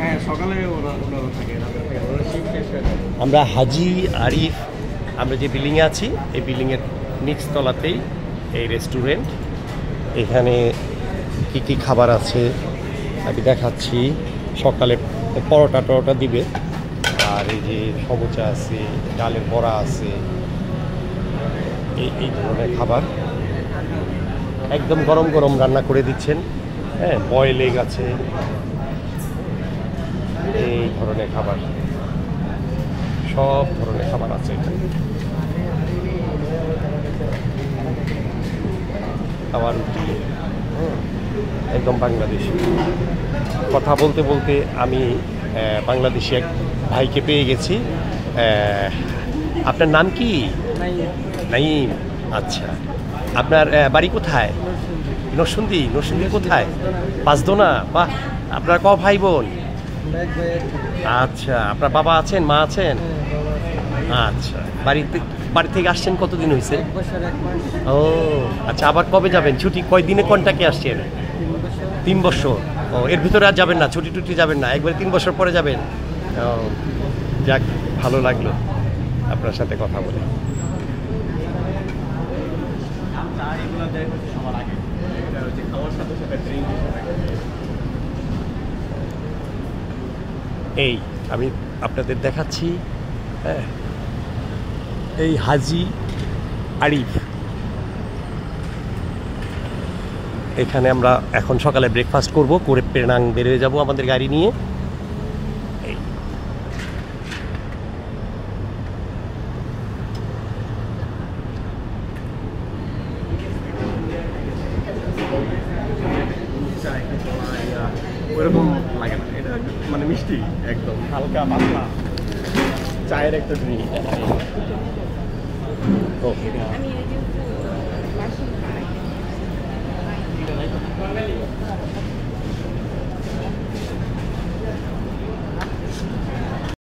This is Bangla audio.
হ্যাঁ, সকালে ওনারা থাকে, রাতে থাকে, ওরা শিফট শেষ হয়ে যায়। আমরা হাজি আরিফ, আমরা যে বিল্ডিংয়ে আছি এই বিল্ডিংয়ের নিচতলাতেই এই রেস্টুরেন্ট। এখানে কি কি খাবার আছে আমি দেখাচ্ছি। সকালে পরোটা টরোটা দিবে, আর এই যে সমুচা আছে, ডালের বড়া আছে, এই ধরনের খাবার একদম গরম গরম রান্না করে দিচ্ছেন। হ্যাঁ, বয়েল এগ আছে, এই ধরনের খাবার, সব ধরনের খাবার আছে এখানে। খাবার রুটি একদম বাংলাদেশি। কথা বলতে বলতে আমি বাংলাদেশি এক ভাইকে পেয়ে গেছি। আপনার নাম কি? নাইম। আচ্ছা, আপনার বাড়ি কোথায়? নরসিংদী। নরসিংদী কোথায়? পাঁচদোনা। বাহ, আপনার ক ভাই বোন? আচ্ছা, আপনার বাবা আছেন, মা আছেন? আচ্ছা, বাড়ি থেকে আসছেন কতদিন হয়েছে? ও আচ্ছা, আবার কবে যাবেন? ছুটি কয় দিনে কন্টাকে আসছেন? 3 বছর। ও, এর ভিতরে আর যাবেন না? ছুটি টুটি যাবেন না? একবারে 3 বছর পরে যাবেন? ও যাক, ভালো লাগলো আপনার সাথে কথা বলে। এই আমি আপনাদের দেখাচ্ছি, হ্যাঁ, এই হাজি আরিফ। এখানে আমরা এখন সকালে ব্রেকফাস্ট করব, করে পেনাং বের হয়ে যাবো আমাদের গাড়ি নিয়ে। ওরকম লাগে না, এটা মানে মিষ্টি, একদম হালকা পাতলা চায়ের একটা ড্রিঙ্ক। ও